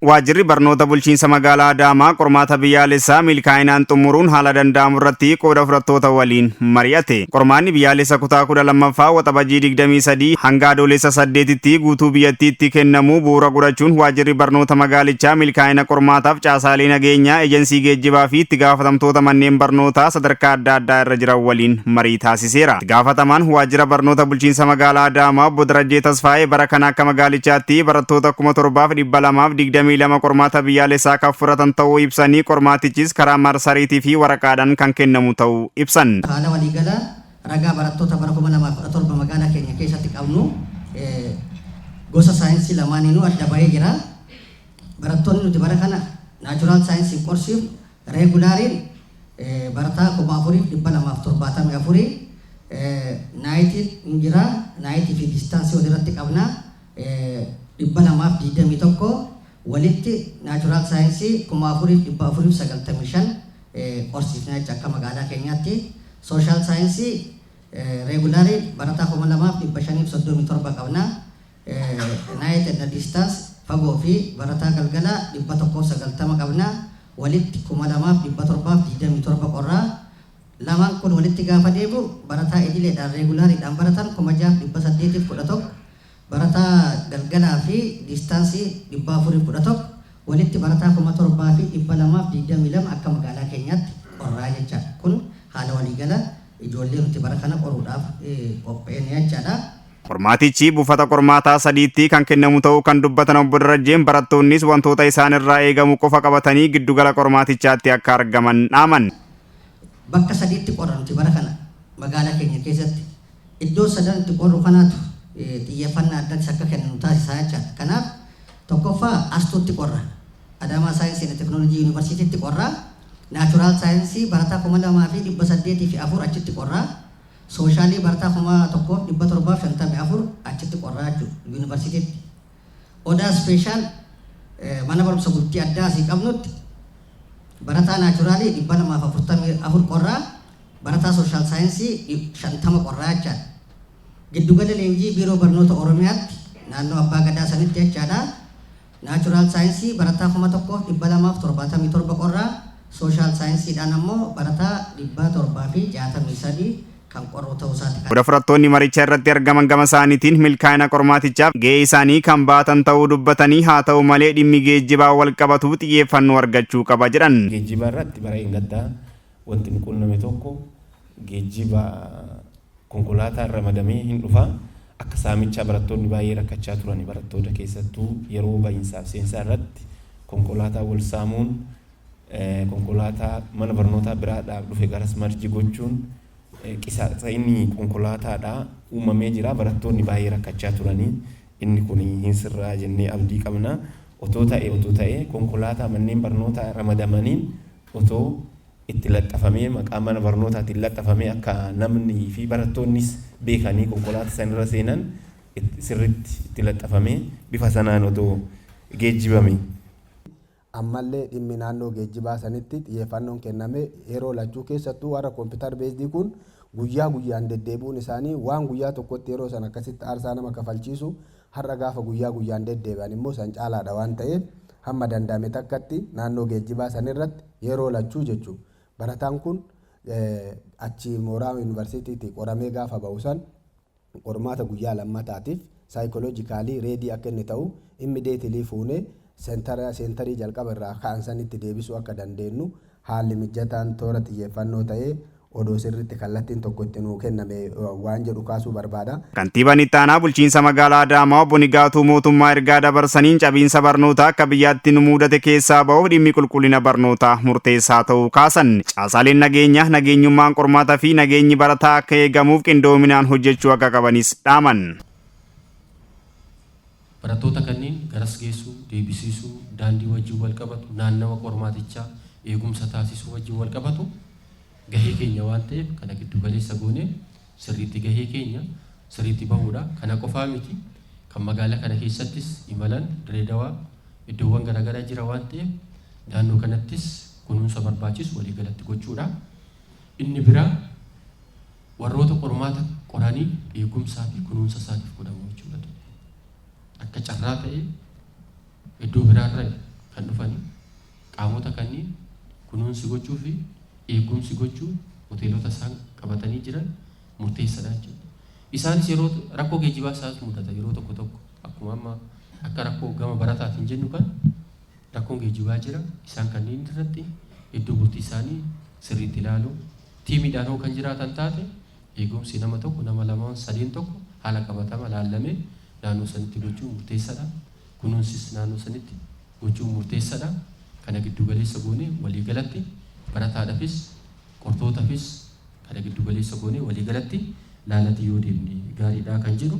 Waajjirri barnoota bulchiinsa magaalaa Adaamaa qormaata biyyaalessaa milkaa'inaan xumuruun haala danda'amu irratti qooda fudhattoota waliin mari'ate. Qormaanni biyyaalessa kutaa 12ffaa waxabajii 23 hanga adoolessa 8tti guutuu biyyattiitti kennamu bu'uura godhachuun waajjirri barnoota magaalichaa milkaa'ina qormaataaf caasaalee nageenyaa, ejensii geejjibaa fi itti gaafatamtoota manneen barnootaa sadarkaa adda addaa irra jiran waliin marii taasiseera. Itti gaafatamaan waajjira barnoota bulchiinsa magaalaa Adaamaa obbo Darajjee Tasfaayee bara kana akka magaalichaatti barattoota 7222 qormaata biyyaalessaa kan fudhatan ta'uu ibsanii qormaatichis karaa marsariitii fi waraqaadhaan kan kennamu ta'uu ibsan. Haala waliigalaa ragaa barattoota bara 2017 magaalaa keenya keessatti qabnu gosa saayinsii lamaaniinuu adda bahee jira. Barattoonni nuti bara kana naachuraal saayinsii qorsiif reegulaariin barataa 4274 naayitiin jira. Naayitii fi distaansii walirratti qabna 221 walitti naachuraal saayinsii 4495 qorsiifnaa jecha akka magaalaa keenyaatti. Sooshaal saayinsii reegulaarii barataa 2537 qabna. Naayit and distaans fagoo fi barataa galgalaa 190 qabna. Walitti 2727 qorraa. Lamaan kun walitti gaafa deebi'u barataa idileedhaan reegulaariidhaan baratan 6811. Barataa galgalaa fi distaansii 411 walitti barataa 7222 akka magaalaa keenyaatti qorraa jecha. Kun haala waliigala ijoollee nuti bara kana qoruudhaaf qopheessine jechaadha. Qormaatichi buufata qormaataa sadiitti kan kennamu ta'uu kan dubbatan obbo Darajjeen barattoonnis wantoota isaan irraa eegamu qofa qabatanii giddugala qormaatichaatti akka argaman dhaaman. Bakka sadiitti qorra nuti bara kana magaalaa keenya keessatti iddoo sadan itti qorru kanaatu xiyyeeffannaa addaatti akka kennu taasisaa jechaadha. Kanaaf tokkoffaa Astuutti qorra. Adaamaa saayinsii fi teekinooloojii yuunivarsiitiitti qorra. Naachuraal saayinsii barataa 2804 achitti qorra. Sooshalii barataa 1754 achitti qorra yuunivarsiitiitti. Odaa ispeeshaal mana barumsa bultii addaa asii qabnutti barataa naachuraalii 244 qorra. Barataa sooshaal saayinsii 50 qorra jechaadha. Giddugala leenjii biiroo barnoota Oromiyaatti naannoo Abbaa Gadaa sanitti jechaadha. Naachuraal saayinsii barataa 1277 qorra. Sooshaal saayinsiidhaan ammoo barataa 763 kan qorru ta'uu isaati. Qooda fudhattoonni maricha irratti argaman gama isaaniitiin milkaa'ina qormaatichaaf gahee isaanii kan baatan ta'uu dubbatanii haa ta'u malee dhimmi geejjibaa wal qabatu xiyyeeffannoo argachuu qaba jedhan. Geejjiba irratti bara eeggaddaa wanti nu qunname tokko geejjiba konkolaataa ramadamee hin dhufa. Akka saamichaa barattoonni baay'ee rakkachaa turan barattoota keessattuu yeroo baay'insaaf seensaa irratti konkolaataa wal saamuun konkolaataa mana barnootaa biraadhaaf dhufe garas marji gochuun qisaasa inni konkolaataadhaa uumamee jira. Barattoonni baay'ee rakkachaa turanii inni kun hin sirraa jennee abdii qabna. Otoo ta'e konkolaataa manneen barnootaa ramadamaniin otoo itti laxxafamee maqaa mana barnootaatiin laxxafamee akka namni fi barattoonnis beekanii konkolaataa sanarra seenan sirriitti itti laxxafamee bifa sanaan otoo geejjibame. Ammallee dhimmi naannoo geejjibaa sanitti xiyyeeffannoon kenname yeroo lachuu keessattuu warra kompiitar beesdii kun guyyaa guyyaan deddeebi'uun isaanii waan guyyaa tokkotti yeroo san akkasitti aarsaa nama kafalchiisu har'a gaafa guyyaa guyyaan deddeebi'an immoo san caalaadha waan ta'eef hamma danda'ame takkatti naannoo geejjibaa sanirratti yeroo lachuu jechuudha. Barataan kun achi mooraa yuunivarsiitiitti qoramee gaafa ba'u san qormaata guyyaa lammataatiif saayikooloojikaalii reedii akka inni ta'u immideetilii fuunee seentarii jalqaba irraa ka'an sanitti deebisuu akka dandeenyu haalli mijataan toora xiyyeeffannoo ta'ee odoo sirriitti kallattiin tokko itti nuu kenname waan jedhu kaasuu barbaada. Kantiibaan itti aanaa bulchiinsa magaalaa Adaamaa obbo Nigaatuu mootummaa ergaa dabarsaniin cabiinsa barnootaa akka biyyaatti nu mudate keessaa ba'uuf dhimmi qulqullina barnootaa murteessaa ta'uu kaasan. Caasaaleen nageenyaa nageenyummaan qormaataa fi nageenyi barataa akka eegamuuf qindoominaan hojjechuu akka qabanis dhaaman. Barattoota kanneen garas geessuu, deebisiisuu, daandii wajjin wal qabatu, naannawa qormaatichaa eegumsa taasisuu wajjin wal qabatu gahee keenya waan ta'eef kana giddu galeessa goonee sirriitti gahee keenya sirriitti bahuudha. Kana qofaa miti kan magaalaa kana keessattis imalan Direedawaa iddoowwan garaagaraa jira waan ta'eef naannoo kanattis kunuunsa barbaachisu waliigalatti gochuudha. Inni biraa warroota qormaata qoranii eegumsaa fi kunuunsa isaatiif godhamu jechuudha. Akka carraa ta'e iddoo biraarra qaamota kanneen kunuunsi gochuu fi eegumsi gochuu hoteelota isaan qabatanii jiran murteessaadha jechuudha. Isaanis yeroo rakkoo geejjibaa isaas mudata yeroo tokko tokko akkuma amma akka rakkoo gama barataatiin jennu kan rakkoon geejjibaa jira isaan kanneen irratti iddoo bultii isaanii sirriitti ilaaluu tiimiidhaan hoo kan jiraatan taate eegumsi nama tokko nama lama sadeen tokko haala qabatama laallamee naannoo sanitti gochuun murteessaadha. Kunuunsis naannoo sanitti gochuun murteessaadha. Kana giddu galeessa goonee walii galatti barataadhaafis qortootaafis kana giddu galeessa goonee walii galatti laalatti yoo deemne gaariidha kan jedhu.